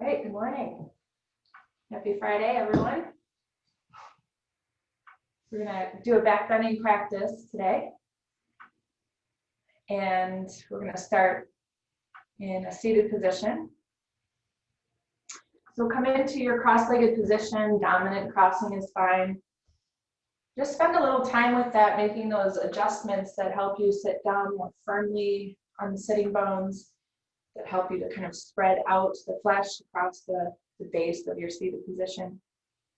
All right, good morning. Happy Friday, everyone. We're gonna do a back bending practice today. And we're gonna start in a seated position. So come into your cross-legged position, dominant crossing is fine. Just spend a little time with that, making those adjustments that help you sit down more firmly on the sitting bones, that help you to kind of spread out the flesh across the base of your seated position.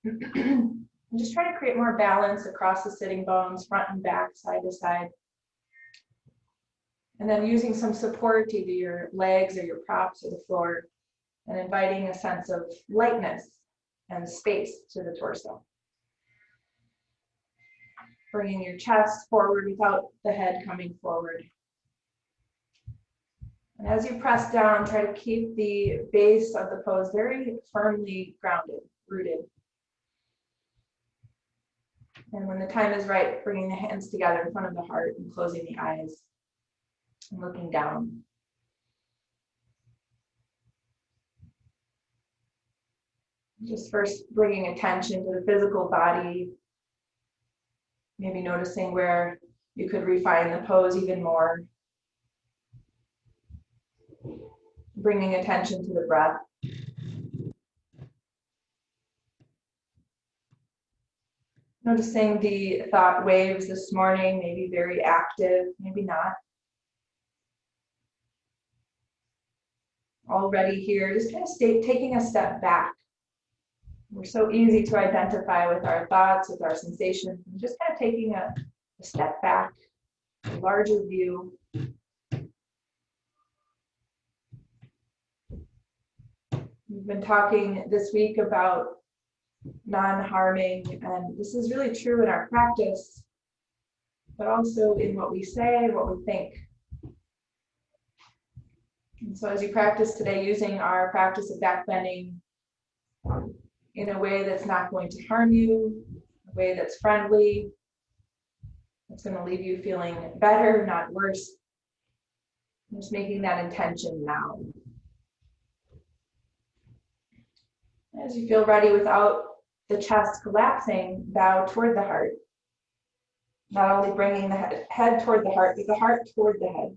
And just try to create more balance across the sitting bones, front and back, side to side. And then using some support, either your legs or your props or the floor, and inviting a sense of lightness and space to the torso. Bringing your chest forward without the head coming forward. And as you press down, try to keep the base of the pose very firmly grounded, rooted. And when the time is right, bringing the hands together in front of the heart and closing the eyes and looking down. Just first bringing attention to the physical body, maybe noticing where you could refine the pose even more. Bringing attention to the breath. Noticing the thought waves this morning, maybe very active, maybe not. Already here, just kind of taking a step back. We're so easy to identify with our thoughts, with our sensations, and just kind of taking a step back, a larger view. We've been talking this week about non-harming, and this is really true in our practice, but also in what we say, what we think. And so as you practice today, using our practice of back bending in a way that's not going to harm you, a way that's friendly, that's going to leave you feeling better, not worse. Just making that intention now. As you feel ready, without the chest collapsing, bow toward the heart. Not only bringing the head toward the heart, but the heart toward the head.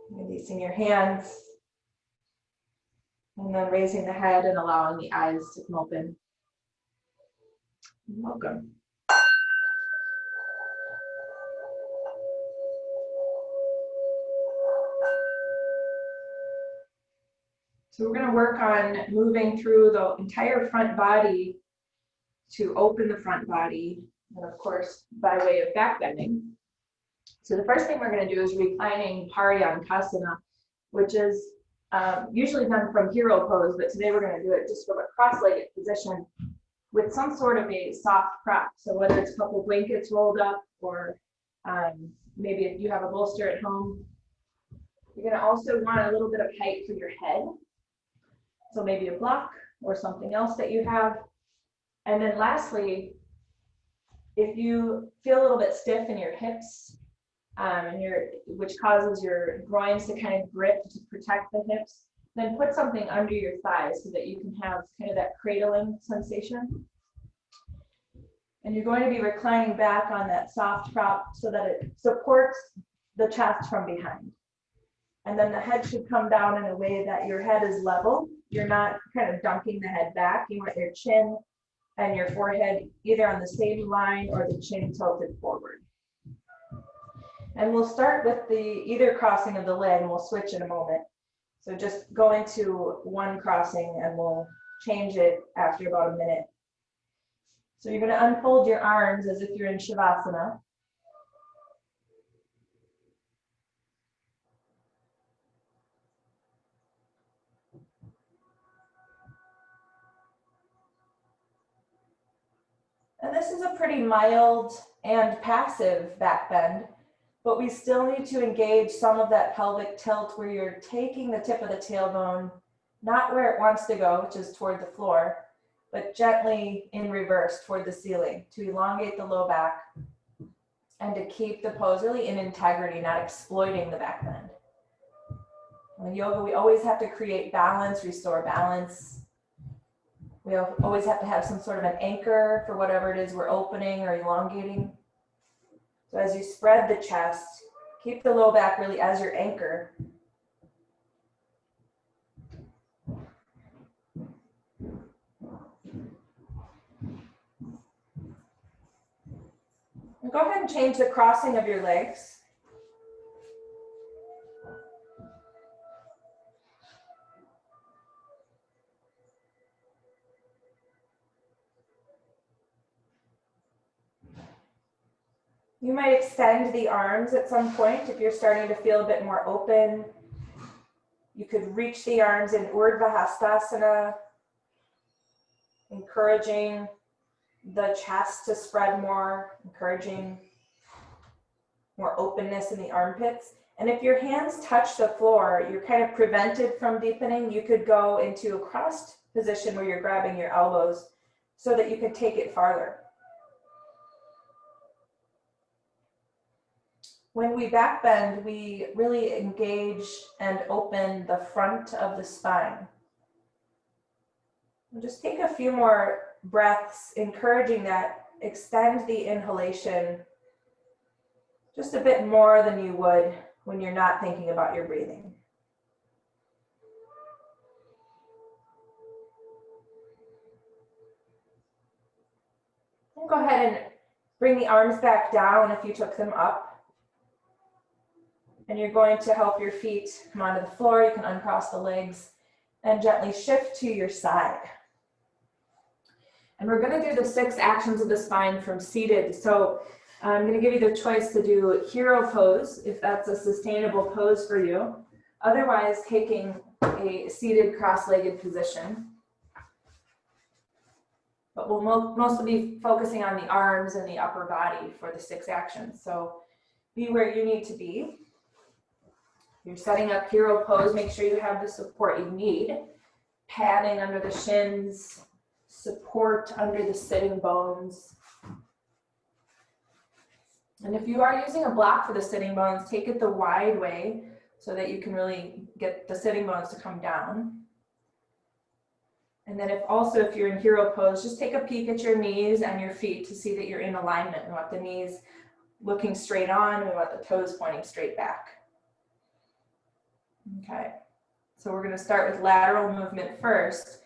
Releasing your hands. And then raising the head and allowing the eyes to come open. Welcome. So we're going to work on moving through the entire front body to open the front body, and of course, by way of back bending. So the first thing we're going to do is reclining Paryankasana, which is usually done from hero pose, but today we're going to do it just from a cross-legged position with some sort of a soft prop. So whether it's a couple blankets rolled up, or maybe if you have a bolster at home, you're going to also want a little bit of height for your head. So maybe a block or something else that you have. And then lastly, if you feel a little bit stiff in your hips, which causes your groins to kind of grip to protect the hips, then put something under your thighs so that you can have kind of that cradling sensation. And you're going to be reclining back on that soft prop so that it supports the chest from behind. And then the head should come down in a way that your head is level. You're not kind of dunking the head back. You want your chin and your forehead either on the same line or the chin tilted forward. And we'll start with the either crossing of the leg, and we'll switch in a moment. So just go into one crossing and we'll change it after about a minute. So you're going to unfold your arms as if you're in Shavasana. And this is a pretty mild and passive back bend, but we still need to engage some of that pelvic tilt where you're taking the tip of the tailbone, not where it wants to go, which is toward the floor, but gently in reverse toward the ceiling to elongate the low back and to keep the pose really in integrity, not exploiting the back bend. In yoga, we always have to create balance, restore balance. We always have to have some sort of an anchor for whatever it is we're opening or elongating. So as you spread the chest, keep the low back really as your anchor. And go ahead and change the crossing of your legs. You might extend the arms at some point if you're starting to feel a bit more open. You could reach the arms in Urdhva Hastasana, encouraging the chest to spread more, encouraging more openness in the armpits. And if your hands touch the floor, you're kind of prevented from deepening. You could go into a crossed position where you're grabbing your elbows so that you can take it farther. When we back bend, we really engage and open the front of the spine. We'll just take a few more breaths, encouraging that. Extend the inhalation just a bit more than you would when you're not thinking about your breathing. And go ahead and bring the arms back down if you took them up. And you're going to help your feet come onto the floor. You can uncross the legs and gently shift to your side. And we're going to do the 6 actions of the spine from seated. So I'm going to give you the choice to do hero pose if that's a sustainable pose for you. Otherwise, taking a seated cross-legged position. But we'll mostly be focusing on the arms and the upper body for the 6 actions. So be where you need to be. You're setting up hero pose, make sure you have the support you need. Padding under the shins, support under the sitting bones. And if you are using a block for the sitting bones, take it the wide way so that you can really get the sitting bones to come down. And then if you're in hero pose, just take a peek at your knees and your feet to see that you're in alignment. We want the knees looking straight on, we want the toes pointing straight back. Okay, so we're going to start with lateral movement first.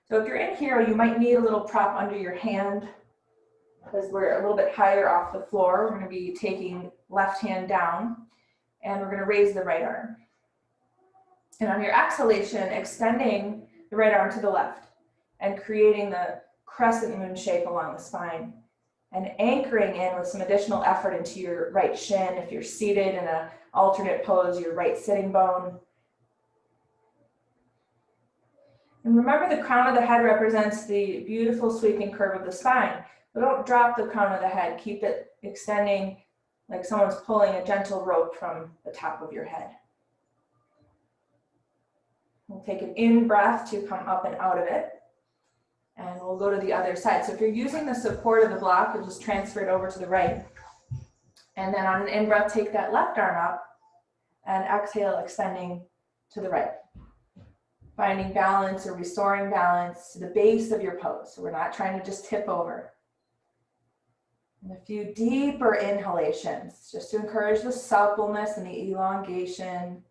So if you're in hero, you might need a little prop under your hand because we're a little bit higher off the floor. We're going to be taking left hand down and we're going to raise the right arm. And on your exhalation, extending the right arm to the left and creating the crescent moon shape along the spine and anchoring in with some additional effort into your right shin. If you're seated in an alternate pose, your right sitting bone. And remember, the crown of the head represents the beautiful sweeping curve of the spine. But don't drop the crown of the head. Keep it extending like someone's pulling a gentle rope from the top of your head. We'll take an in breath to come up and out of it. And we'll go to the other side. So if you're using the support of the block, you'll just transfer it over to the right. And then on an in breath, take that left arm up and exhale, extending to the right. Finding balance or restoring balance to the base of your pose. So we're not trying to just tip over. And a few deeper inhalations just to encourage the suppleness and the elongation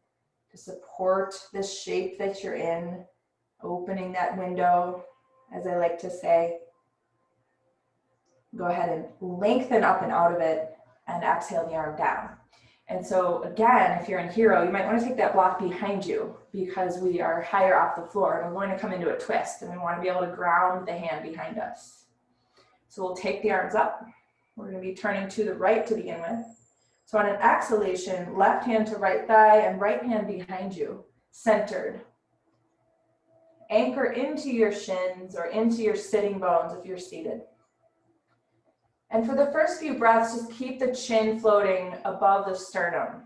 to support this shape that you're in, opening that window, as I like to say. Go ahead and lengthen up and out of it and exhale the arm down. And so again, if you're in hero, you might want to take that block behind you because we are higher off the floor and we're going to come into a twist and we want to be able to ground the hand behind us. So we'll take the arms up. We're going to be turning to the right to begin with. So on an exhalation, left hand to right thigh and right hand behind you, centered. Anchor into your shins or into your sitting bones if you're seated. And for the first few breaths, just keep the chin floating above the sternum.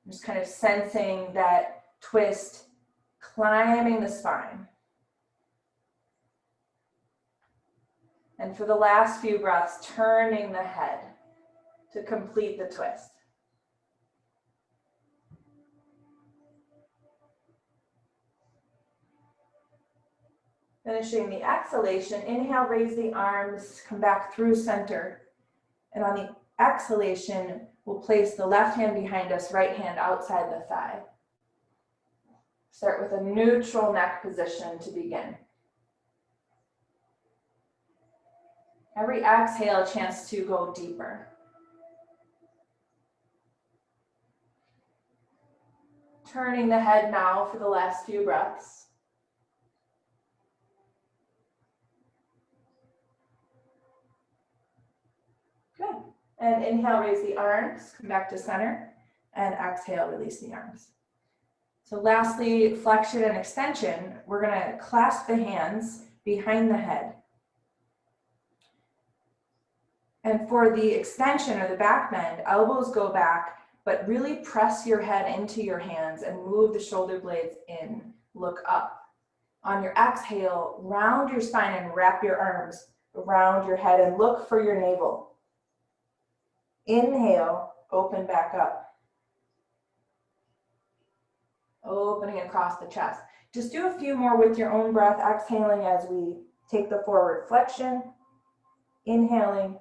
Just kind of sensing that twist, climbing the spine. And for the last few breaths, turning the head to complete the twist. Finishing the exhalation, inhale, raise the arms, come back through center. And on the exhalation, we'll place the left hand behind us, right hand outside the thigh. Start with a neutral neck position to begin. Every exhale, a chance to go deeper. Turning the head now for the last few breaths. Good. And inhale, raise the arms, come back to center, and exhale, release the arms. So lastly, flexion and extension, we're gonna clasp the hands behind the head. And for the extension or the back bend, elbows go back, but really press your head into your hands and move the shoulder blades in, look up. On your exhale, round your spine and wrap your arms around your head and look for your navel. Inhale, open back up. Opening across the chest. Just do a few more with your own breath, exhaling as we take the forward flexion, inhaling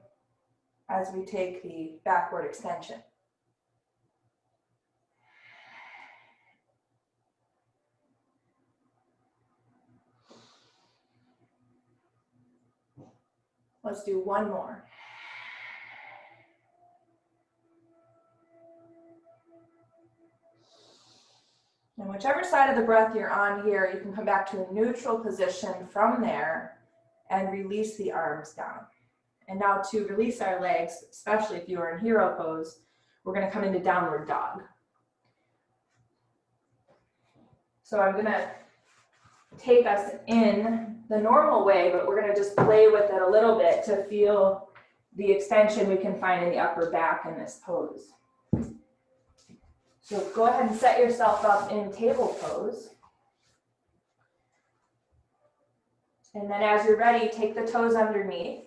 as we take the backward extension. Let's do one more. And whichever side of the breath you're on here, you can come back to a neutral position from there and release the arms down. And now to release our legs, especially if you are in hero pose, we're going to come into downward dog. So I'm going to take us in the normal way, but we're going to just play with it a little bit to feel the extension we can find in the upper back in this pose. So go ahead and set yourself up in table pose. And then as you're ready, take the toes underneath.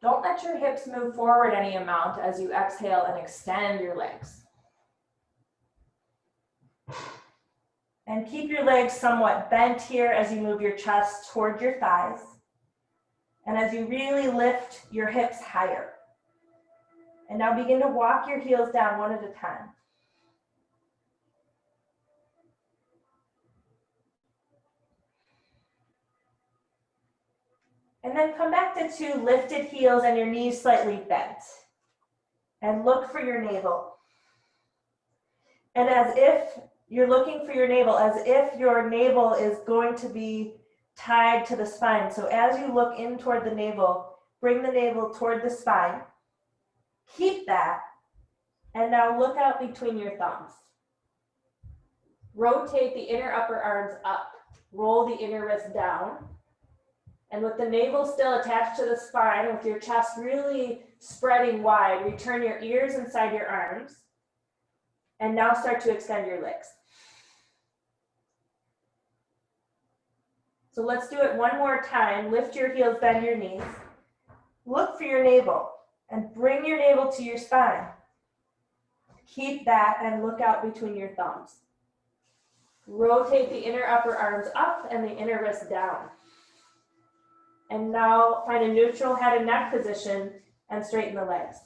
Don't let your hips move forward any amount as you exhale and extend your legs. And keep your legs somewhat bent here as you move your chest toward your thighs. And as you really lift your hips higher. And now begin to walk your heels down one at a time. And then come back to two lifted heels and your knees slightly bent. And look for your navel. And as if you're looking for your navel, as if your navel is going to be tied to the spine. So as you look in toward the navel, bring the navel toward the spine. Keep that. And now look out between your thumbs. Rotate the inner upper arms up. Roll the inner wrist down. And with the navel still attached to the spine, with your chest really spreading wide, return your ears inside your arms. And now start to extend your legs. So let's do it one more time. Lift your heels, bend your knees. Look for your navel and bring your navel to your spine. Keep that and look out between your thumbs. Rotate the inner upper arms up and the inner wrist down. And now find a neutral head and neck position and straighten the legs.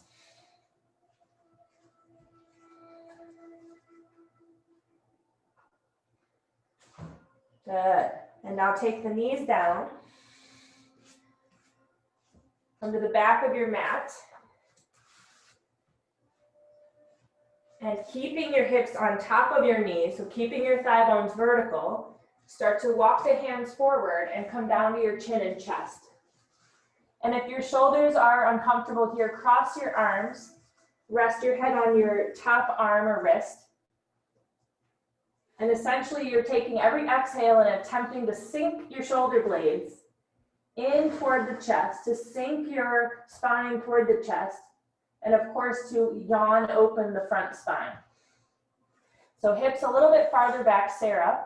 Good. And now take the knees down. Come to the back of your mat. And keeping your hips on top of your knees, so keeping your thigh bones vertical, start to walk the hands forward and come down to your chin and chest. And if your shoulders are uncomfortable here, cross your arms, rest your head on your top arm or wrist. And essentially you're taking every exhale and attempting to sink your shoulder blades in toward the chest, to sink your spine toward the chest, and of course to yawn open the front spine. So hips a little bit farther back, Sarah.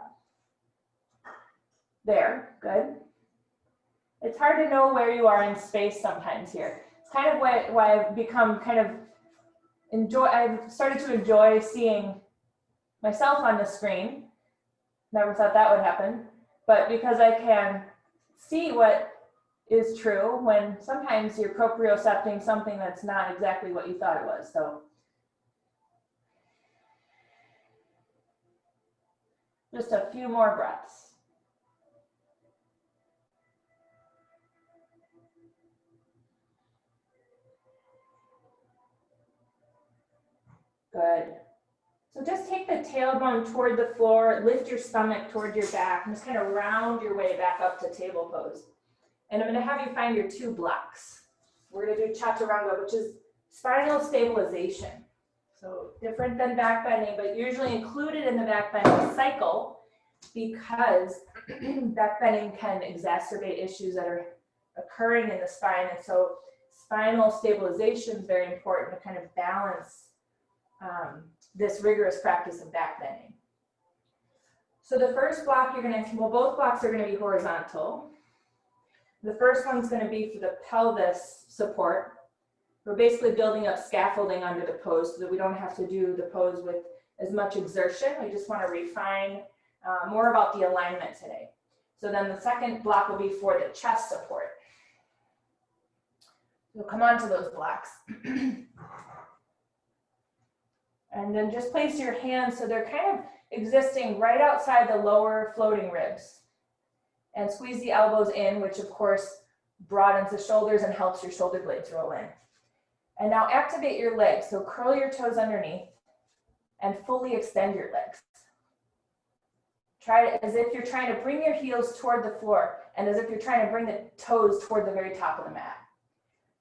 There, good. It's hard to know where you are in space sometimes here. It's kind of why I've become I've started to enjoy seeing myself on the screen. Never thought that would happen, but because I can see what is true when sometimes you're propriocepting something that's not exactly what you thought it was. So just a few more breaths. Good. So just take the tailbone toward the floor, lift your stomach toward your back, and just kind of round your way back up to table pose. And I'm going to have you find your 2 blocks. We're going to do chaturanga, which is spinal stabilization. So different than back bending, but usually included in the back bending cycle because back bending can exacerbate issues that are occurring in the spine. And so spinal stabilization is very important to kind of balance this rigorous practice of back bending. So the first block both blocks are going to be horizontal. The first one's going to be for the pelvis support. We're basically building up scaffolding under the pose so that we don't have to do the pose with as much exertion. We just want to refine more about the alignment today. So then the second block will be for the chest support. We'll come on to those blocks. And then just place your hands so they're kind of existing right outside the lower floating ribs. And squeeze the elbows in, which of course broadens the shoulders and helps your shoulder blades roll in. And now activate your legs. So curl your toes underneath and fully extend your legs. Try it as if you're trying to bring your heels toward the floor and as if you're trying to bring the toes toward the very top of the mat.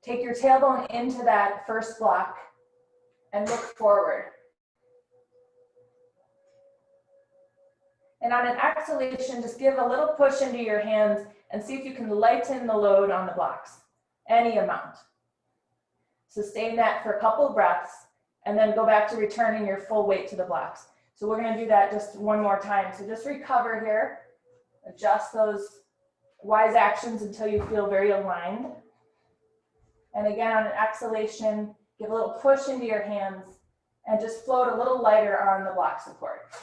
Take your tailbone into that first block and look forward. And on an exhalation, just give a little push into your hands and see if you can lighten the load on the blocks, any amount. Sustain that for a couple of breaths and then go back to returning your full weight to the blocks. So we're going to do that just one more time. So just recover here, adjust those wise actions until you feel very aligned. And again, on an exhalation, give a little push into your hands and just float a little lighter on the block support.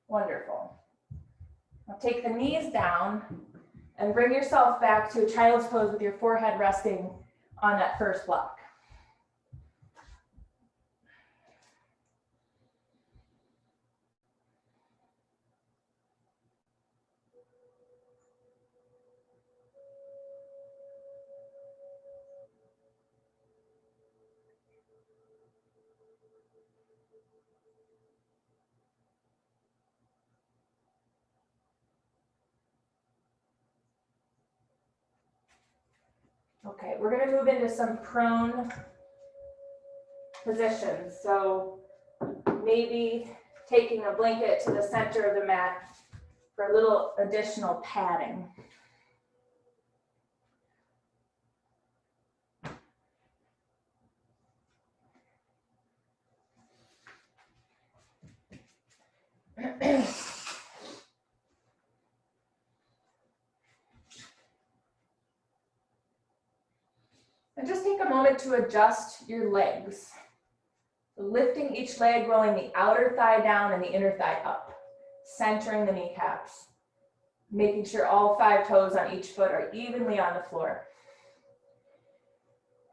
Wonderful. Now take the knees down and bring yourself back to a child's pose with your forehead resting on that first block. Okay, we're going to move into some prone positions. So maybe taking a blanket to the center of the mat for a little additional padding. And just take a moment to adjust your legs. So lifting each leg, rolling the outer thigh down and the inner thigh up, centering the kneecaps, making sure all 5 toes on each foot are evenly on the floor.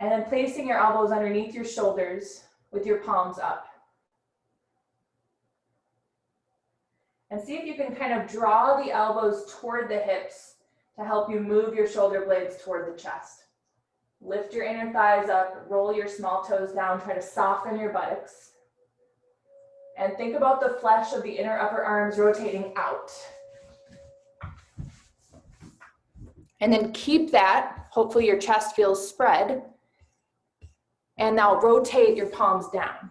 And then placing your elbows underneath your shoulders with your palms up. And see if you can kind of draw the elbows toward the hips to help you move your shoulder blades toward the chest. Lift your inner thighs up, roll your small toes down, try to soften your buttocks. And think about the flesh of the inner upper arms rotating out. And then keep that, hopefully your chest feels spread. And now rotate your palms down.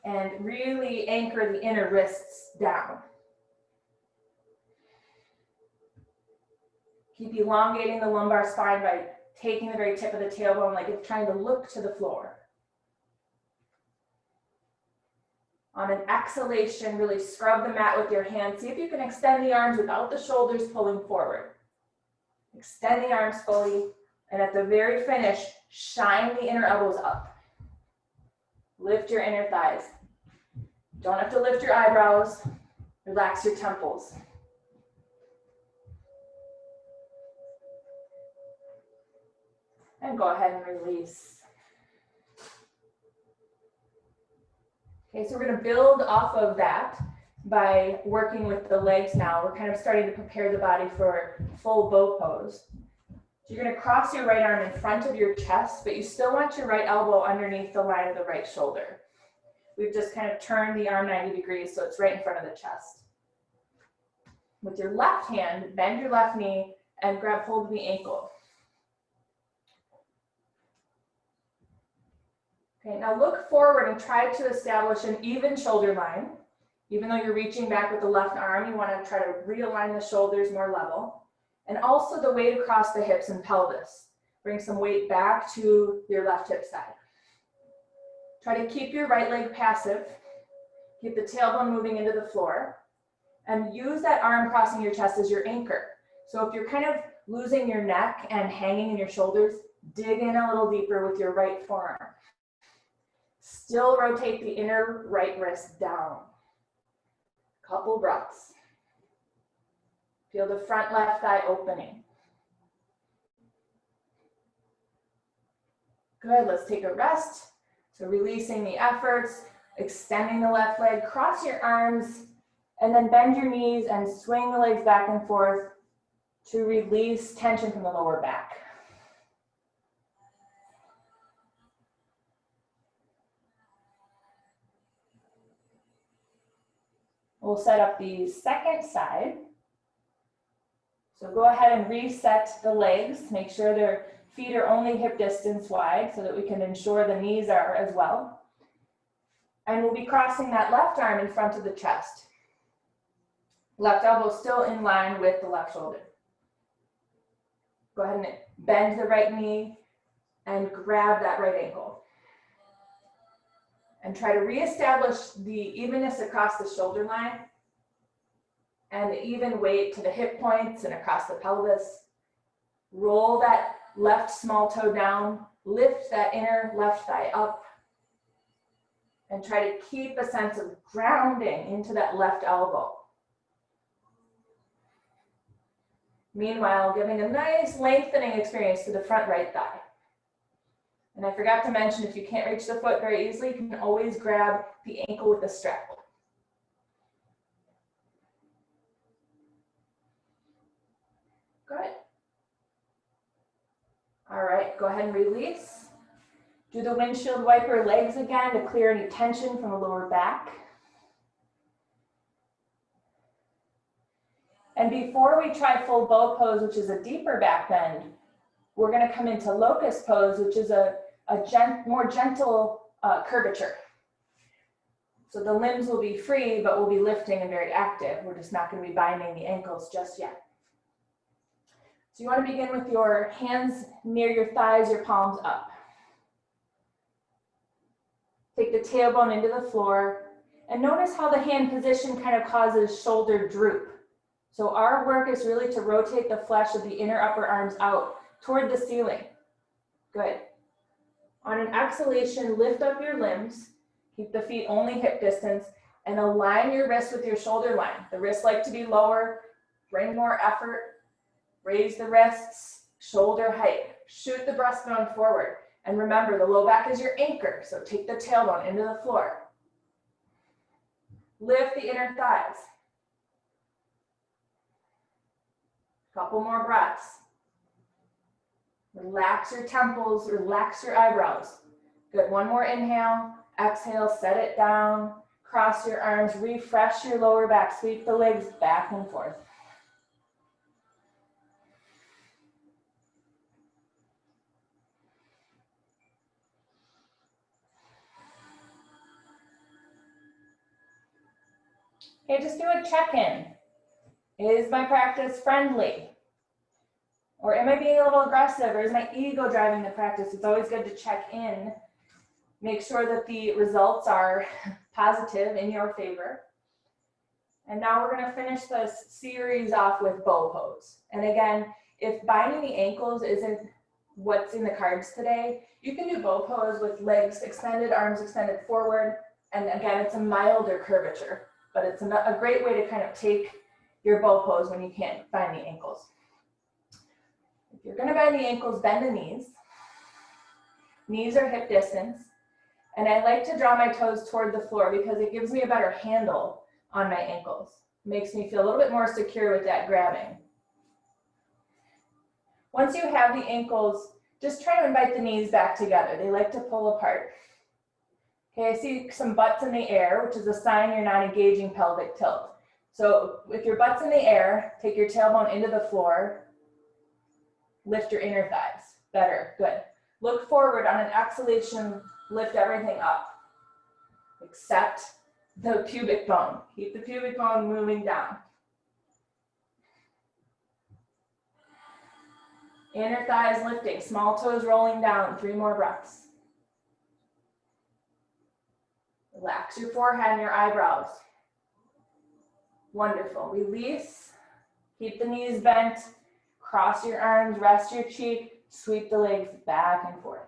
And really anchor the inner wrists down. Keep elongating the lumbar spine by taking the very tip of the tailbone like it's trying to look to the floor. On an exhalation, really scrub the mat with your hands. See if you can extend the arms without the shoulders pulling forward. Extend the arms fully, and at the very finish, shine the inner elbows up. Lift your inner thighs. Don't have to lift your eyebrows. Relax your temples. And go ahead and release. Okay, so we're going to build off of that by working with the legs now. We're kind of starting to prepare the body for full bow pose. So you're going to cross your right arm in front of your chest, but you still want your right elbow underneath the line of the right shoulder. We've just kind of turned the arm 90 degrees so it's right in front of the chest. With your left hand, bend your left knee and grab hold of the ankle. Okay, now look forward and try to establish an even shoulder line. Even though you're reaching back with the left arm, you want to try to realign the shoulders more level. And also the weight across the hips and pelvis. Bring some weight back to your left hip side. Try to keep your right leg passive. Keep the tailbone moving into the floor. And use that arm crossing your chest as your anchor. So if you're kind of losing your neck and hanging in your shoulders, dig in a little deeper with your right forearm. Still rotate the inner right wrist down. Couple breaths. Feel the front left thigh opening. Good, let's take a rest. So releasing the efforts, extending the left leg, cross your arms, and then bend your knees and swing the legs back and forth to release tension from the lower back. We'll set up the second side. So go ahead and reset the legs. Make sure their feet are only hip distance wide so that we can ensure the knees are as well. And we'll be crossing that left arm in front of the chest. Left elbow still in line with the left shoulder. Go ahead and bend the right knee and grab that right ankle. And try to reestablish the evenness across the shoulder line and the even weight to the hip points and across the pelvis. Roll that left small toe down, lift that inner left thigh up, and try to keep a sense of grounding into that left elbow. Meanwhile, giving a nice lengthening experience to the front right thigh. And I forgot to mention, if you can't reach the foot very easily, you can always grab the ankle with a strap. Good. All right, go ahead and release. Do the windshield wiper legs again to clear any tension from the lower back. And before we try full bow pose, which is a deeper back bend, we're going to come into locust pose, which is a more gentle curvature. So the limbs will be free, but we'll be lifting and very active. We're just not going to be binding the ankles just yet. So you want to begin with your hands near your thighs, your palms up. Take the tailbone into the floor, and notice how the hand position kind of causes shoulder droop. So our work is really to rotate the flesh of the inner upper arms out toward the ceiling. Good. On an exhalation, lift up your limbs, keep the feet only hip distance, and align your wrists with your shoulder line. The wrists like to be lower, bring more effort, raise the wrists, shoulder height, shoot the breastbone forward. And remember, the low back is your anchor, so take the tailbone into the floor. Lift the inner thighs. Couple more breaths. Relax your temples, relax your eyebrows. Good, one more inhale, exhale, set it down, cross your arms, refresh your lower back, sweep the legs back and forth. Okay, just do a check-in. Is my practice friendly? Or am I being a little aggressive? Or is my ego driving the practice? It's always good to check in. Make sure that the results are positive in your favor. And now we're going to finish this series off with bow pose. And again, if binding the ankles isn't what's in the cards today, you can do bow pose with legs extended, arms extended forward, And again, it's a milder curvature, but it's a great way to kind of take your bow pose when you can't bend the ankles. If you're gonna bend the ankles, bend the knees. Knees are hip distance. And I like to draw my toes toward the floor because it gives me a better handle on my ankles. It makes me feel a little bit more secure with that grabbing. Once you have the ankles, just try to invite the knees back together. They like to pull apart. Okay, I see some butts in the air, which is a sign you're not engaging pelvic tilt. So if your butt's in the air, take your tailbone into the floor, lift your inner thighs. Better, good. Look forward on an exhalation, lift everything up, except the pubic bone. Keep the pubic bone moving down. Inner thighs lifting, small toes rolling down, 3 more breaths. Relax your forehead and your eyebrows. Wonderful. Release. Keep the knees bent. Cross your arms, rest your cheek, sweep the legs back and forth.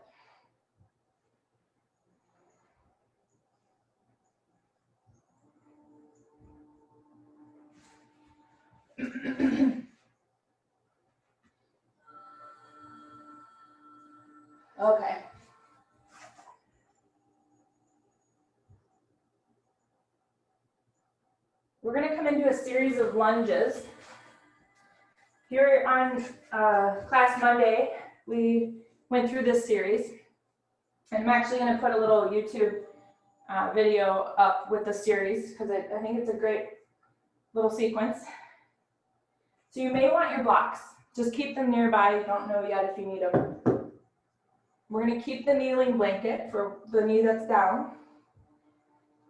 Okay. We're going to come into a series of lunges. Here on class Monday, we went through this series. And I'm actually going to put a little YouTube video up with the series because I think it's a great little sequence. So you may want your blocks. Just keep them nearby. You don't know yet if you need them. We're going to keep the kneeling blanket for the knee that's down.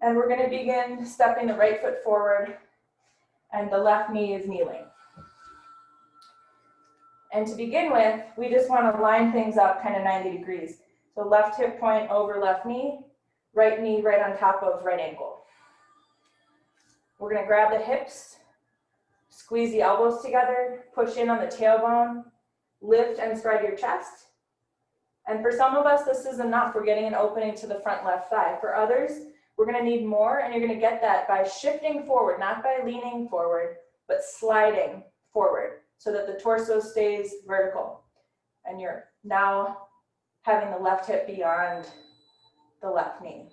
And we're going to begin stepping the right foot forward and the left knee is kneeling. And to begin with, we just want to line things up kind of 90 degrees. So left hip point over left knee right on top of right ankle. We're going to grab the hips, squeeze the elbows together, push in on the tailbone, lift and spread your chest. And for some of us, this is enough. We're getting an opening to the front left thigh. For others, we're going to need more, and you're going to get that by shifting forward, not by leaning forward, but sliding forward so that the torso stays vertical. And you're now having the left hip beyond the left knee.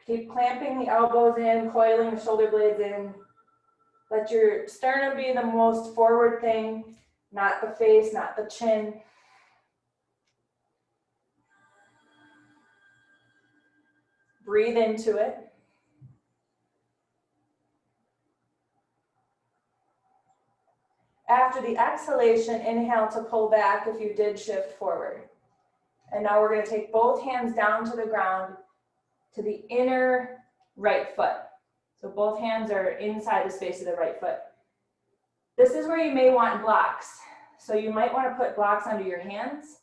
Keep clamping the elbows in, coiling the shoulder blades in. Let your sternum be the most forward thing, not the face, not the chin. Breathe into it. After the exhalation, inhale to pull back if you did shift forward. And now we're going to take both hands down to the ground to the inner right foot. So both hands are inside the space of the right foot. This is where you may want blocks. So you might want to put blocks under your hands.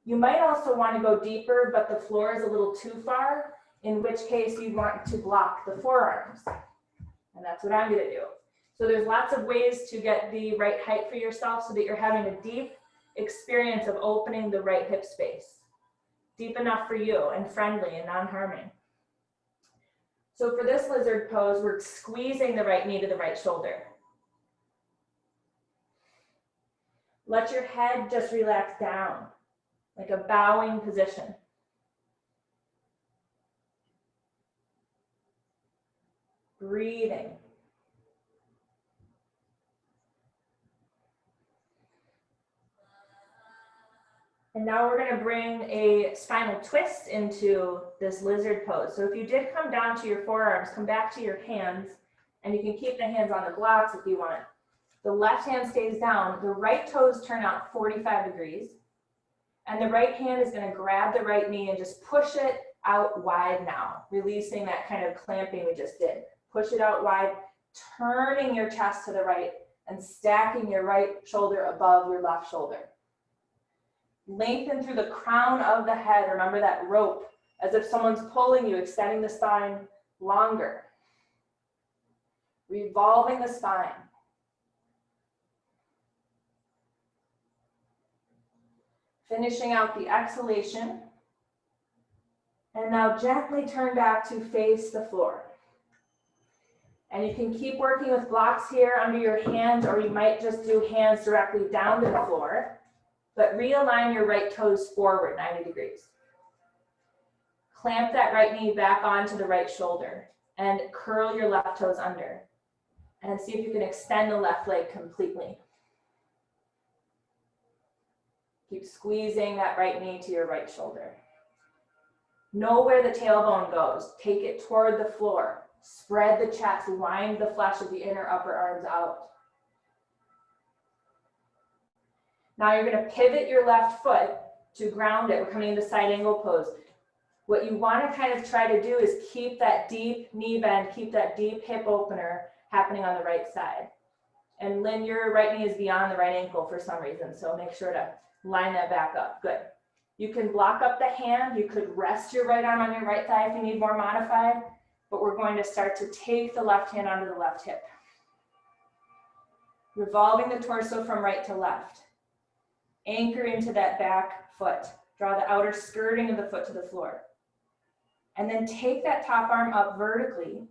You might also want to go deeper, but the floor is a little too far, in which case you want to block the forearms. And that's what I'm going to do. So there's lots of ways to get the right height for yourself so that you're having a deep experience of opening the right hip space. Deep enough for you and friendly and non-harming. So for this lizard pose, we're squeezing the right knee to the right shoulder. Let your head just relax down, like a bowing position. Breathing. And now we're going to bring a spinal twist into this lizard pose. So if you did come down to your forearms, come back to your hands, and you can keep the hands on the blocks if you want. The left hand stays down, the right toes turn out 45 degrees, and the right hand is going to grab the right knee and just push it out wide now, releasing that kind of clamping we just did. Push it out wide, turning your chest to the right and stacking your right shoulder above your left shoulder. Lengthen through the crown of the head. Remember that rope, as if someone's pulling you, extending the spine longer. Revolving the spine. Finishing out the exhalation. And now gently turn back to face the floor. And you can keep working with blocks here under your hands, or you might just do hands directly down to the floor, but realign your right toes forward 90 degrees. Clamp that right knee back onto the right shoulder and curl your left toes under. And see if you can extend the left leg completely. Keep squeezing that right knee to your right shoulder. Know where the tailbone goes. Take it toward the floor. Spread the chest, wind the flesh of the inner upper arms out. Now you're going to pivot your left foot to ground it. We're coming into side angle pose. What you want to kind of try to do is keep that deep knee bend, keep that deep hip opener happening on the right side. And Lynn, your right knee is beyond the right ankle for some reason, so make sure to line that back up. Good. You can block up the hand. You could rest your right arm on your right thigh if you need more modified, but we're going to start to take the left hand onto the left hip. Revolving the torso from right to left. Anchor into that back foot. Draw the outer skirting of the foot to the floor. And then take that top arm up vertically.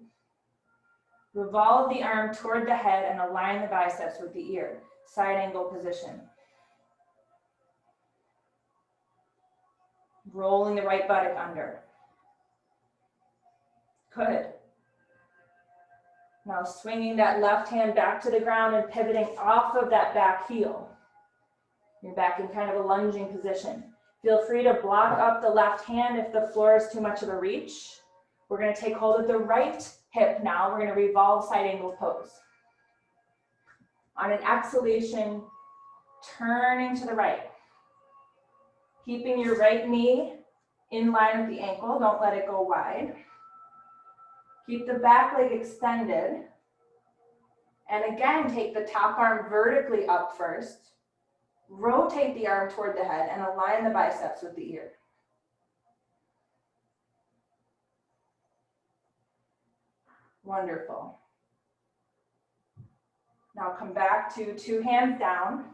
Revolve the arm toward the head and align the biceps with the ear. Side angle position. Rolling the right buttock under. Good. Now swinging that left hand back to the ground and pivoting off of that back heel. You're back in kind of a lunging position. Feel free to block up the left hand if the floor is too much of a reach. We're going to take hold of the right hip now. We're going to revolve side angle pose. On an exhalation, turning to the right. Keeping your right knee in line with the ankle. Don't let it go wide. Keep the back leg extended. And again, take the top arm vertically up first. Rotate the arm toward the head and align the biceps with the ear. Wonderful. Now come back to two hands down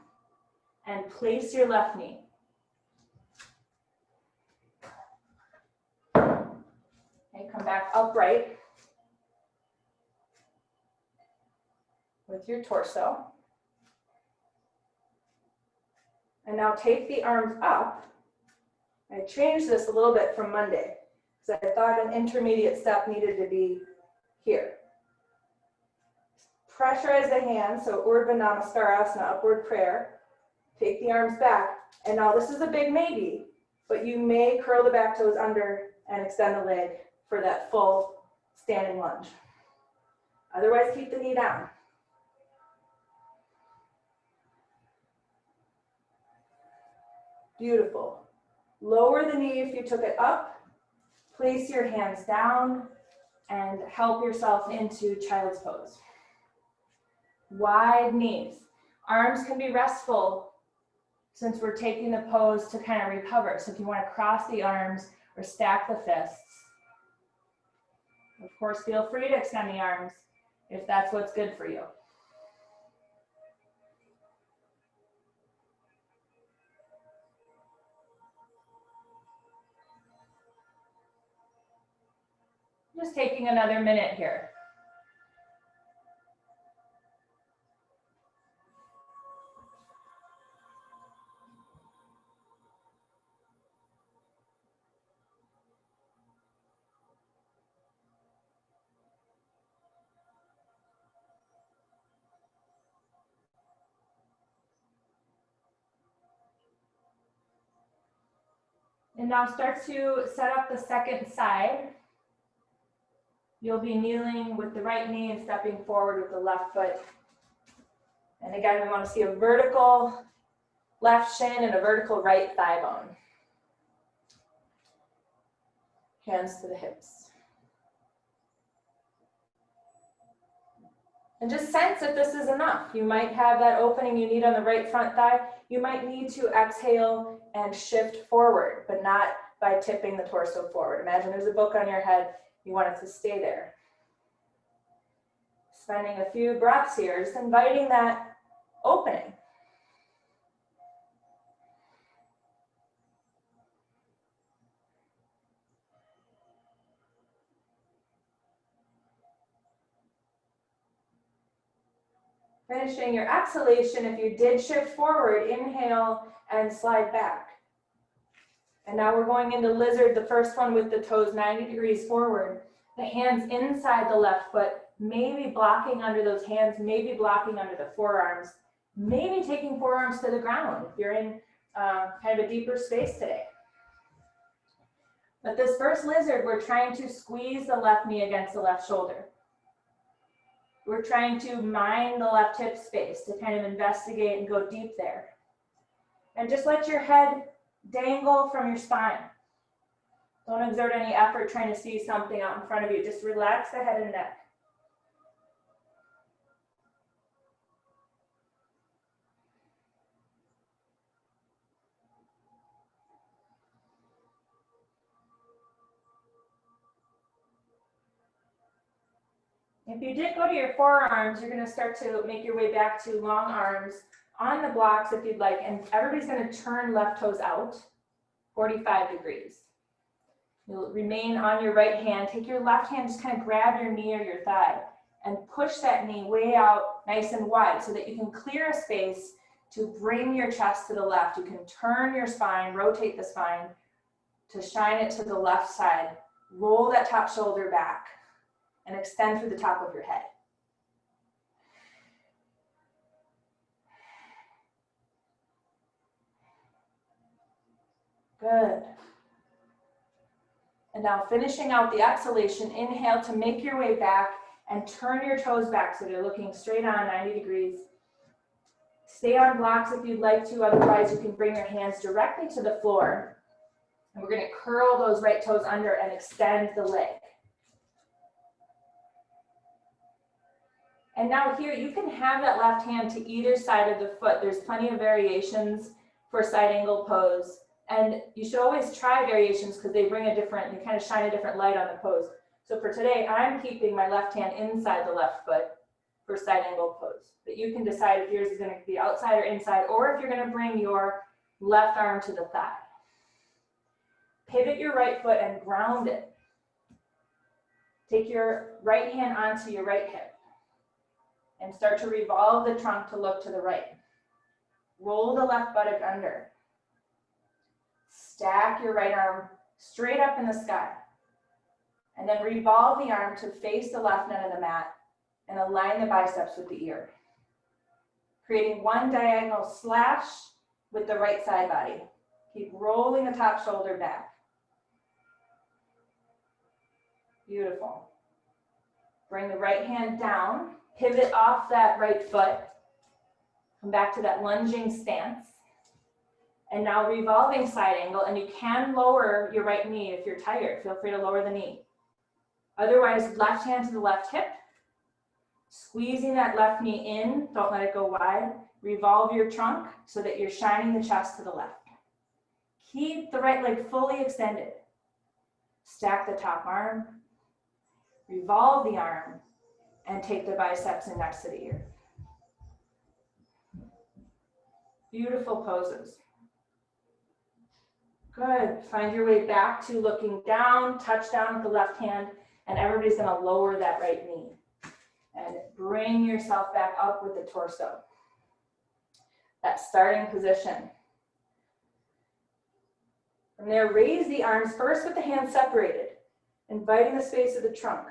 and place your left knee. Okay, come back upright with your torso. And now take the arms up. I changed this a little bit from Monday because I thought an intermediate step needed to be here. Pressurize the hands, so Urdhva Namaskara, upward prayer. Take the arms back. And now this is a big maybe, but you may curl the back toes under and extend the leg for that full standing lunge. Otherwise, keep the knee down. Beautiful. Lower the knee if you took it up. Place your hands down and help yourself into child's pose. Wide knees. Arms can be restful since we're taking the pose to kind of recover. So if you want to cross the arms or stack the fists, of course, feel free to extend the arms if that's what's good for you. Just taking another minute here. And now start to set up the second side. You'll be kneeling with the right knee and stepping forward with the left foot. And again, we want to see a vertical left shin and a vertical right thigh bone. Hands to the hips. And just sense if this is enough. You might have that opening you need on the right front thigh. You might need to exhale and shift forward, but not by tipping the torso forward. Imagine there's a book on your head. You want it to stay there. Spending a few breaths here, just inviting that opening. Finishing your exhalation, if you did shift forward, inhale and slide back. And now we're going into lizard, the first one with the toes 90 degrees forward. The hands inside the left foot, maybe blocking under those hands, maybe blocking under the forearms, maybe taking forearms to the ground if you're in kind of a deeper space today. But this first lizard, we're trying to squeeze the left knee against the left shoulder. We're trying to mine the left hip space to kind of investigate and go deep there. And just let your head dangle from your spine. Don't exert any effort trying to see something out in front of you. Just relax the head and neck. If you did go to your forearms, you're going to start to make your way back to long arms on the blocks if you'd like, and everybody's going to turn left toes out 45 degrees. You'll remain on your right hand. Take your left hand, just kind of grab your knee or your thigh and push that knee way out nice and wide so that you can clear a space to bring your chest to the left. You can turn your spine, rotate the spine to shine it to the left side. Roll that top shoulder back and extend through the top of your head. Good. And now finishing out the exhalation, inhale to make your way back and turn your toes back so they're looking straight on 90 degrees. Stay on blocks if you'd like to, otherwise you can bring your hands directly to the floor. And we're going to curl those right toes under and extend the leg. And now here, you can have that left hand to either side of the foot. There's plenty of variations for side angle pose. And you should always try variations because they bring a different, you kind of shine a different light on the pose. So for today, I'm keeping my left hand inside the left foot for side angle pose. But you can decide if yours is going to be outside or inside, or if you're going to bring your left arm to the thigh. Pivot your right foot and ground it. Take your right hand onto your right hip and start to revolve the trunk to look to the right. Roll the left buttock under. Stack your right arm straight up in the sky. And then revolve the arm to face the left end of the mat and align the biceps with the ear. Creating one diagonal slash with the right side body. Keep rolling the top shoulder back. Beautiful. Bring the right hand down. Pivot off that right foot. Come back to that lunging stance. And now revolving side angle, and you can lower your right knee if you're tired. Feel free to lower the knee. Otherwise, left hand to the left hip. Squeezing that left knee in, don't let it go wide. Revolve your trunk so that you're shining the chest to the left. Keep the right leg fully extended. Stack the top arm. Revolve the arm. And take the biceps in next to the ear. Beautiful poses. Good. Find your way back to looking down, touch down with the left hand, and everybody's going to lower that right knee. And bring yourself back up with the torso. That starting position. From there, raise the arms first with the hands separated, inviting the space of the trunk.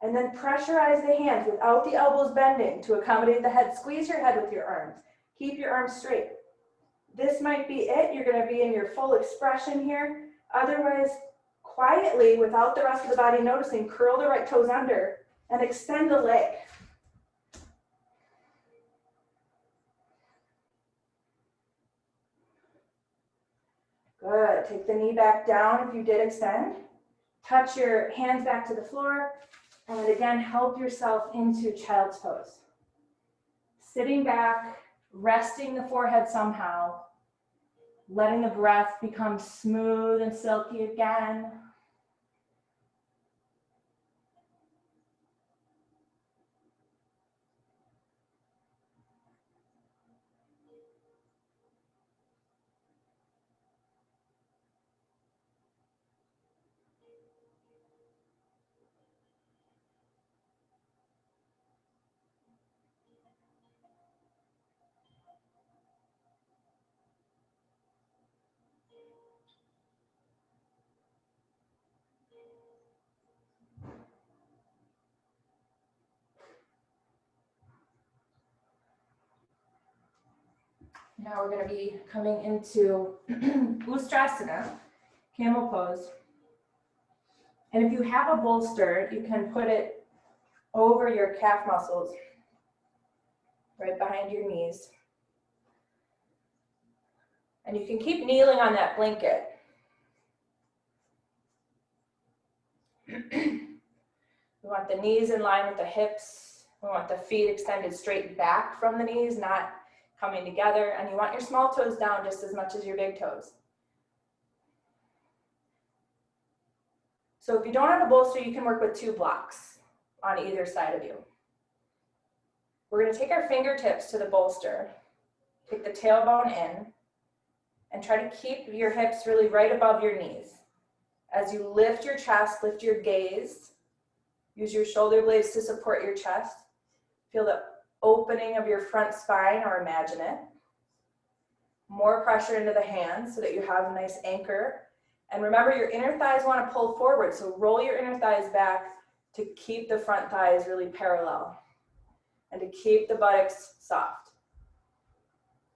And then pressurize the hands without the elbows bending to accommodate the head. Squeeze your head with your arms. Keep your arms straight. This might be it. You're going to be in your full expression here. Otherwise, quietly, without the rest of the body noticing, curl the right toes under and extend the leg. Good. Take the knee back down if you did extend. Touch your hands back to the floor. And again, help yourself into child's pose. Sitting back, resting the forehead somehow, letting the breath become smooth and silky again. Now we're going to be coming into Ustrasana, camel pose. And if you have a bolster, you can put it over your calf muscles, right behind your knees. And you can keep kneeling on that blanket. We want the knees in line with the hips. We want the feet extended straight back from the knees, not coming together. And you want your small toes down just as much as your big toes. So if you don't have a bolster, you can work with 2 blocks on either side of you. We're going to take our fingertips to the bolster, take the tailbone in, and try to keep your hips really right above your knees. As you lift your chest, lift your gaze, use your shoulder blades to support your chest. Feel the opening of your front spine, or imagine it. More pressure into the hands so that you have a nice anchor. And remember, your inner thighs want to pull forward, so roll your inner thighs back to keep the front thighs really parallel and to keep the buttocks soft.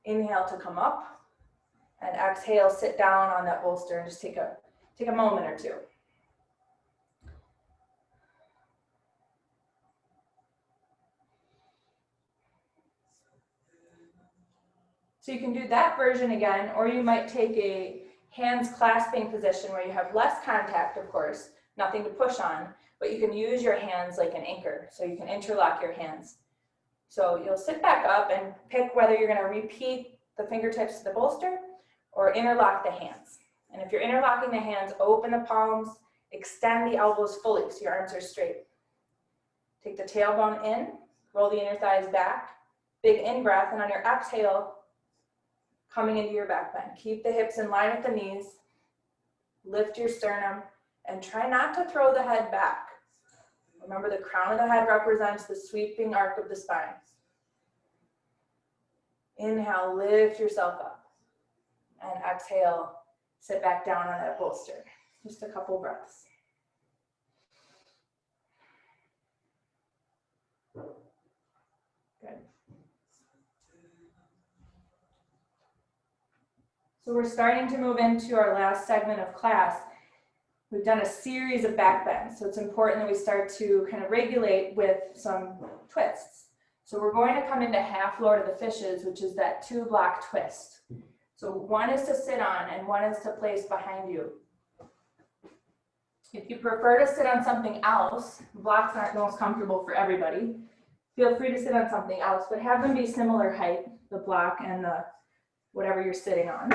Inhale to come up, and exhale, sit down on that bolster and just take a moment or two. So you can do that version again, or you might take a hands clasping position where you have less contact, of course, nothing to push on, but you can use your hands like an anchor, so you can interlock your hands. So you'll sit back up and pick whether you're going to repeat the fingertips to the bolster or interlock the hands. And if you're interlocking the hands, open the palms, extend the elbows fully so your arms are straight. Take the tailbone in, roll the inner thighs back, big in-breath, and on your exhale, coming into your back bend. Keep the hips in line with the knees, lift your sternum, and try not to throw the head back. Remember, the crown of the head represents the sweeping arc of the spine. Inhale, lift yourself up, and exhale, sit back down on that bolster. Just a couple breaths. Good. So we're starting to move into our last segment of class. We've done a series of back bends, so it's important that we start to kind of regulate with some twists. So we're going to come into half Lord of the Fishes, which is that 2-block twist. So one is to sit on and one is to place behind you. If you prefer to sit on something else, blocks aren't the most comfortable for everybody. Feel free to sit on something else, but have them be similar height, the block and the whatever you're sitting on.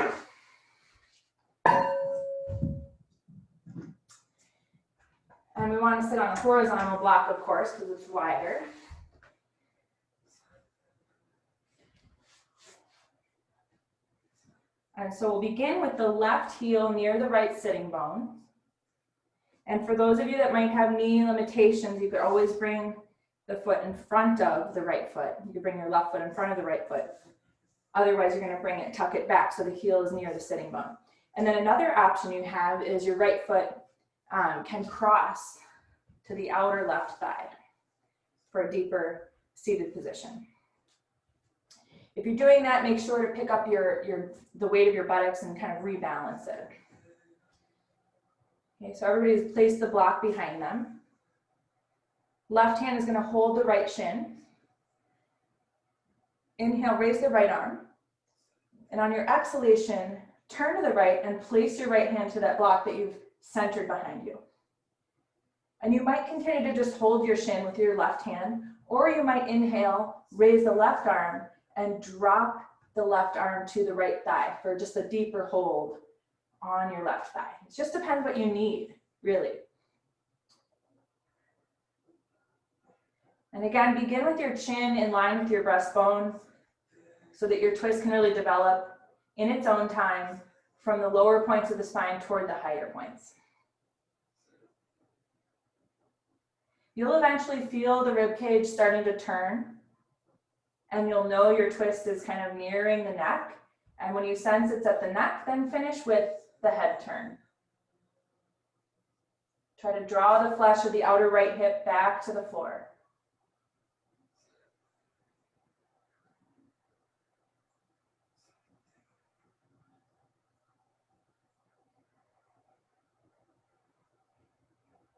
And we want to sit on a horizontal block, of course, because it's wider. And so we'll begin with the left heel near the right sitting bone. And for those of you that might have knee limitations, you could always bring the foot in front of the right foot. You could bring your left foot in front of the right foot. Otherwise, you're going to tuck it back so the heel is near the sitting bone. And then another option you have is your right foot can cross to the outer left thigh for a deeper seated position. If you're doing that, make sure to pick up the weight of your buttocks and kind of rebalance it. Okay, so everybody's placed the block behind them. Left hand is going to hold the right shin. Inhale, raise the right arm. And on your exhalation, turn to the right and place your right hand to that block that you've centered behind you. And you might continue to just hold your shin with your left hand, or you might inhale, raise the left arm, and drop the left arm to the right thigh for just a deeper hold on your left thigh. It just depends what you need, really. And again, begin with your chin in line with your breastbone so that your twist can really develop in its own time from the lower points of the spine toward the higher points. You'll eventually feel the rib cage starting to turn, and you'll know your twist is kind of nearing the neck. And when you sense it's at the neck, then finish with the head turn. Try to draw the flesh of the outer right hip back to the floor.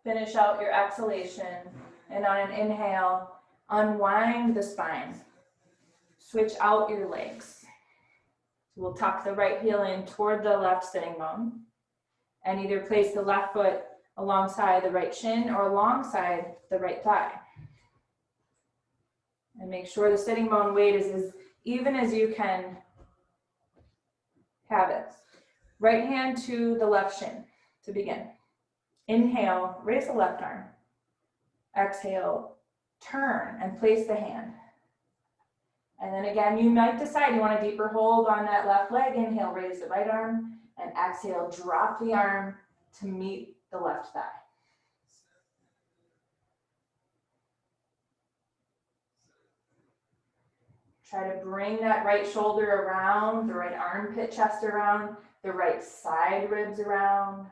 Finish out your exhalation, and on an inhale, unwind the spine. Switch out your legs. So we'll tuck the right heel in toward the left sitting bone, and either place the left foot alongside the right shin or alongside the right thigh. And make sure the sitting bone weight is as even as you can have it. Right hand to the left shin to begin. Inhale, raise the left arm. Exhale, turn and place the hand. And then again, you might decide you want a deeper hold on that left leg. Inhale, raise the right arm, and exhale, drop the arm to meet the left thigh. Try to bring that right shoulder around, the right armpit chest around, the right side ribs around.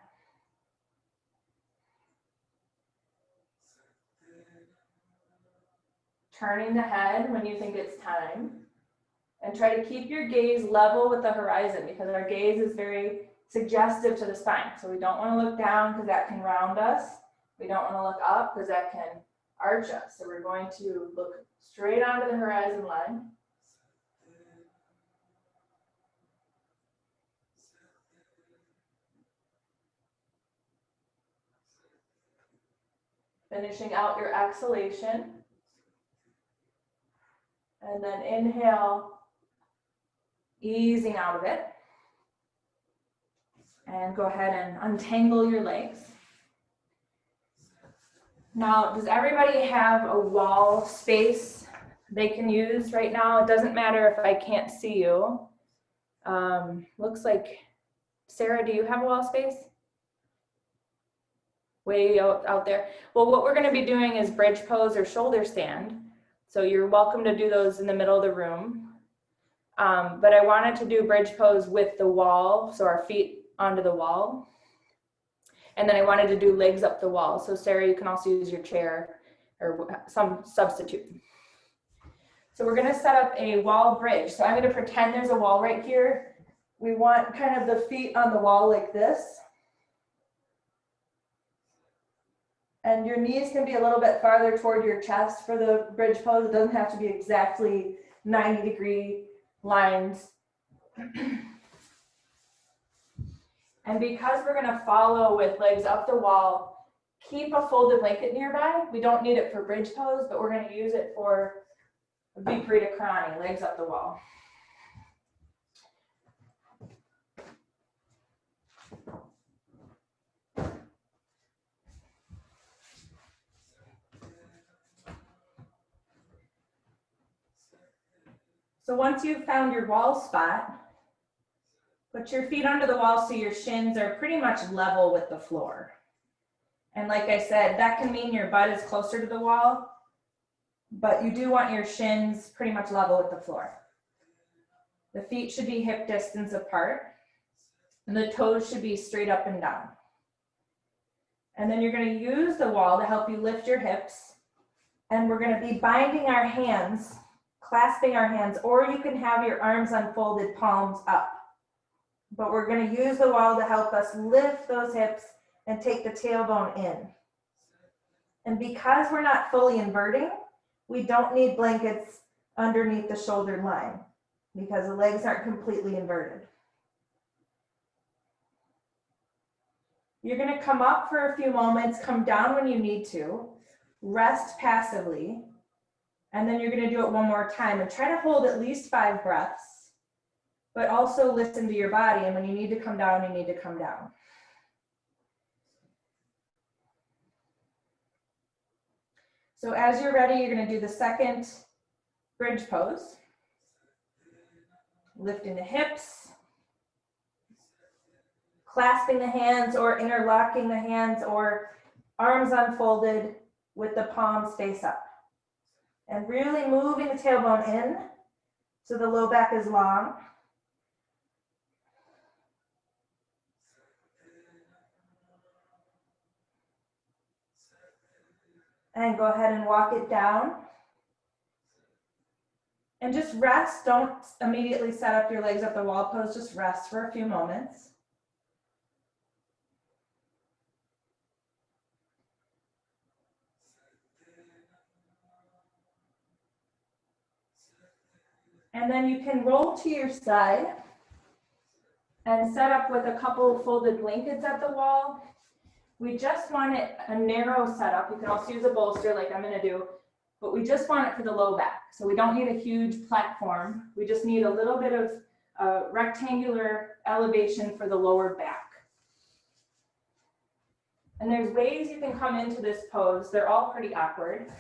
Turning the head when you think it's time. And try to keep your gaze level with the horizon, because our gaze is very suggestive to the spine. So we don't want to look down because that can round us. We don't want to look up because that can arch us. So we're going to look straight onto the horizon line. Finishing out your exhalation. And then inhale, easing out of it. And go ahead and untangle your legs. Now, does everybody have a wall space they can use right now? It doesn't matter if I can't see you. Looks like, Sarah, do you have a wall space? Way out there. Well, what we're going to be doing is bridge pose or shoulder stand. So you're welcome to do those in the middle of the room. But I wanted to do bridge pose with the wall, so our feet onto the wall. And then I wanted to do legs up the wall. So Sarah, you can also use your chair or some substitute. So we're going to set up a wall bridge. So I'm going to pretend there's a wall right here. We want kind of the feet on the wall like this. And your knees can be a little bit farther toward your chest for the bridge pose. It doesn't have to be exactly 90-degree lines. And because we're going to follow with legs up the wall, keep a folded blanket nearby. We don't need it for bridge pose, but we're going to use it for Viparita Karani, legs up the wall. So once you've found your wall spot, put your feet under the wall so your shins are pretty much level with the floor. And like I said, that can mean your butt is closer to the wall, but you do want your shins pretty much level with the floor. The feet should be hip distance apart, and the toes should be straight up and down. And then you're going to use the wall to help you lift your hips, and we're going to be binding our hands, clasping our hands, or you can have your arms unfolded, palms up. But we're going to use the wall to help us lift those hips and take the tailbone in. And because we're not fully inverting, we don't need blankets underneath the shoulder line because the legs aren't completely inverted. You're going to come up for a few moments, come down when you need to, rest passively, and then you're going to do it one more time and try to hold at least 5 breaths, but also listen to your body, and when you need to come down, you need to come down. So as you're ready, you're going to do the second bridge pose. Lifting the hips, clasping the hands or interlocking the hands or arms unfolded with the palms face up. And really moving the tailbone in so the low back is long. And go ahead and walk it down. And just rest. Don't immediately set up your legs up the wall pose. Just rest for a few moments. And then you can roll to your side and set up with a couple folded blankets at the wall. We just want it a narrow setup. You can also use a bolster like I'm gonna do, but we just want it for the low back. So we don't need a huge platform. We just need a little bit of rectangular elevation for the lower back. And there's ways you can come into this pose. They're all pretty awkward.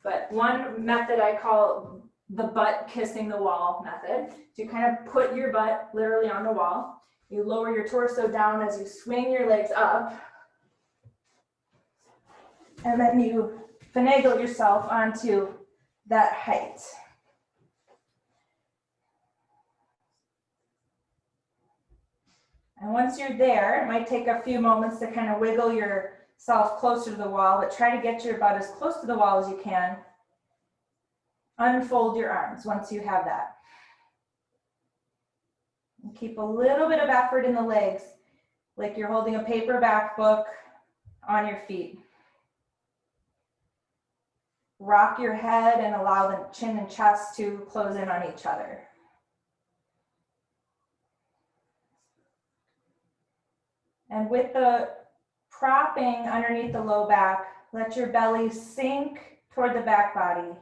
But one method I call the butt kissing the wall method. So you kind of put your butt literally on the wall. You lower your torso down as you swing your legs up. And then you finagle yourself onto that height. And once you're there, it might take a few moments to kind of wiggle yourself closer to the wall, but try to get your butt as close to the wall as you can. Unfold your arms once you have that. And keep a little bit of effort in the legs, like you're holding a paperback book on your feet. Rock your head and allow the chin and chest to close in on each other. And with the propping underneath the low back, let your belly sink toward the back body.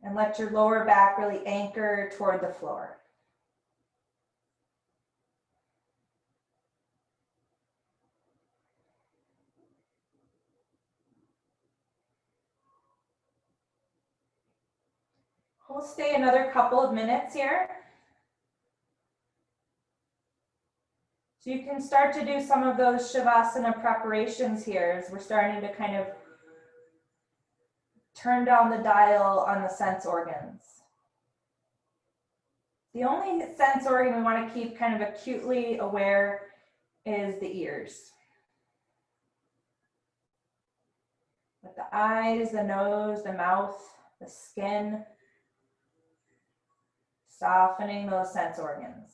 And let your lower back really anchor toward the floor. We'll stay another couple of minutes here. So you can start to do some of those Shavasana preparations here as we're starting to kind of turn down the dial on the sense organs. The only sense organ we want to keep kind of acutely aware is the ears. With the eyes, the nose, the mouth, the skin, softening those sense organs.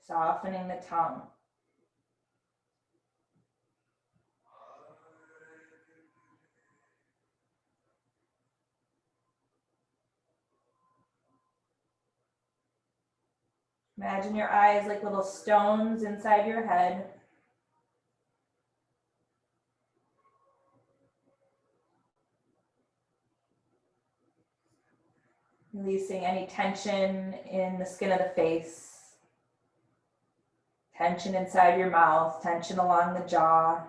Softening the tongue. Imagine your eyes like little stones inside your head. Releasing any tension in the skin of the face. Tension inside your mouth, tension along the jaw.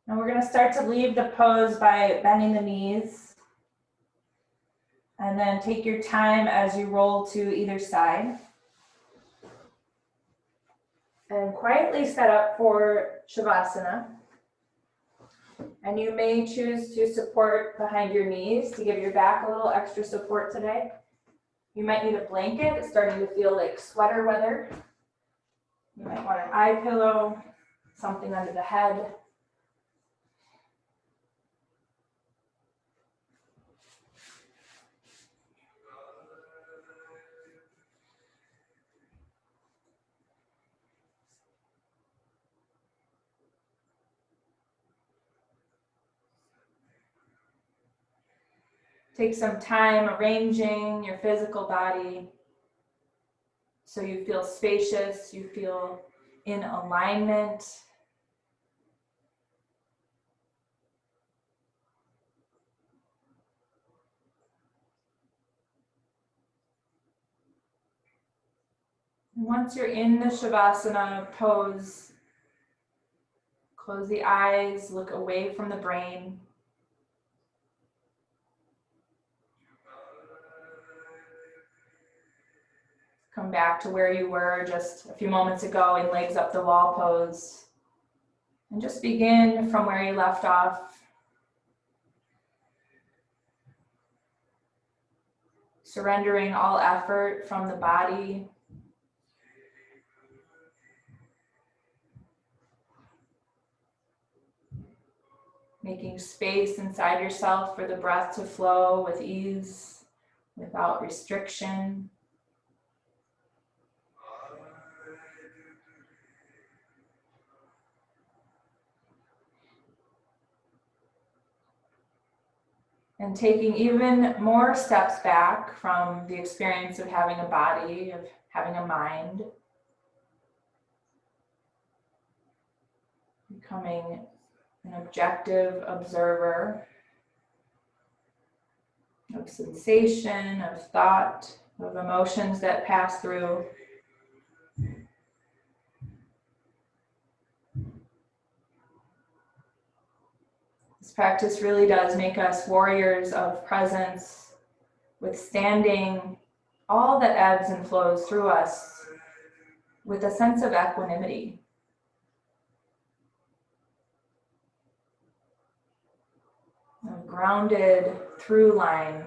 And we're going to start to leave the pose by bending the knees. And then take your time as you roll to either side. And quietly set up for Shavasana. And you may choose to support behind your knees to give your back a little extra support today. You might need a blanket. It's starting to feel like sweater weather. You might want an eye pillow, something under the head. Take some time arranging your physical body so you feel spacious, you feel in alignment. Once you're in the Shavasana pose, close the eyes, look away from the brain. Come back to where you were just a few moments ago in legs up the wall pose. And just begin from where you left off. Surrendering all effort from the body. Making space inside yourself for the breath to flow with ease, without restriction. And taking even more steps back from the experience of having a body, of having a mind. Becoming an objective observer of sensation, of thought, of emotions that pass through. This practice really does make us warriors of presence, withstanding all that ebbs and flows through us with a sense of equanimity. A grounded through line.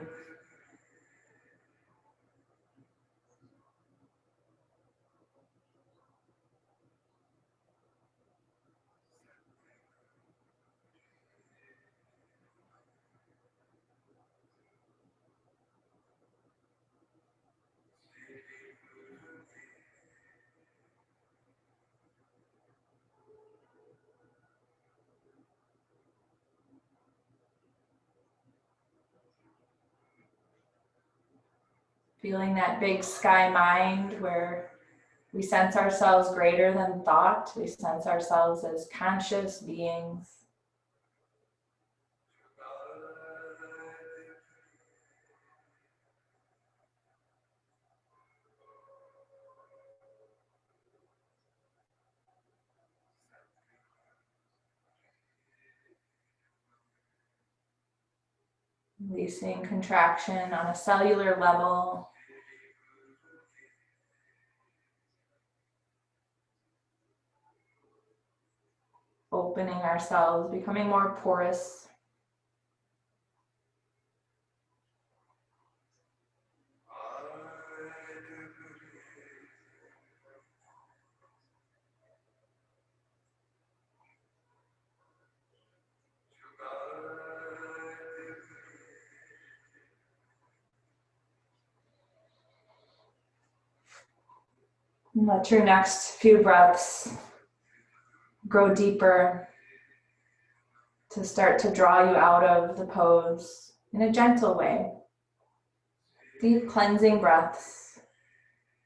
Feeling that big sky mind where we sense ourselves greater than thought. We sense ourselves as conscious beings. Releasing contraction on a cellular level. Opening ourselves, becoming more porous. And let your next few breaths grow deeper to start to draw you out of the pose in a gentle way. Deep cleansing breaths,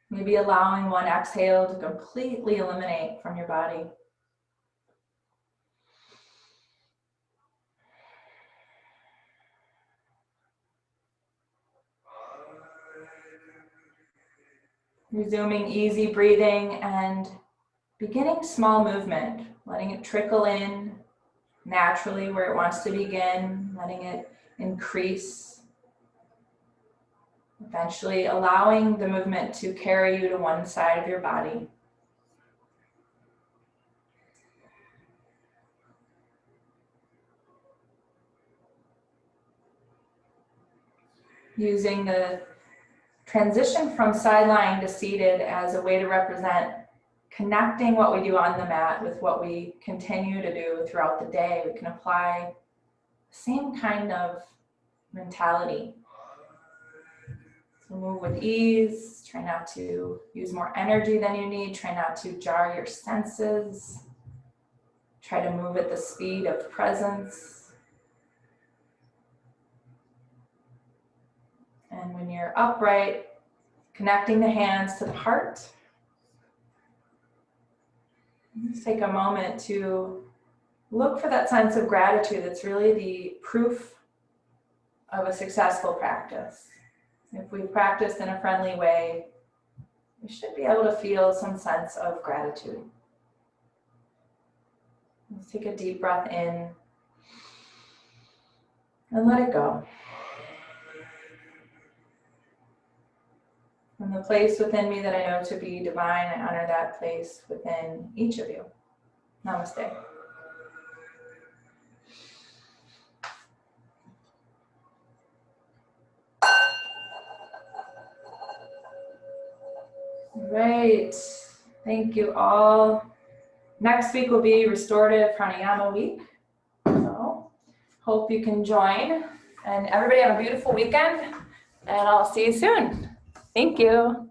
maybe allowing one exhale to completely eliminate from your body. Resuming easy breathing and beginning small movement, letting it trickle in naturally where it wants to begin, letting it increase. Eventually allowing the movement to carry you to one side of your body. Using the transition from side lying to seated as a way to represent connecting what we do on the mat with what we continue to do throughout the day. We can apply the same kind of mentality. So move with ease, try not to use more energy than you need, try not to jar your senses, try to move at the speed of presence. And when you're upright, connecting the hands to the heart. Just take a moment to look for that sense of gratitude that's really the proof of a successful practice. If we practice in a friendly way, we should be able to feel some sense of gratitude. Let's take a deep breath in and let it go. From the place within me that I know to be divine, I honor that place within each of you. Namaste. Right. Thank you all. Next week will be restorative pranayama week. So hope you can join. And everybody have a beautiful weekend. And I'll see you soon. Thank you.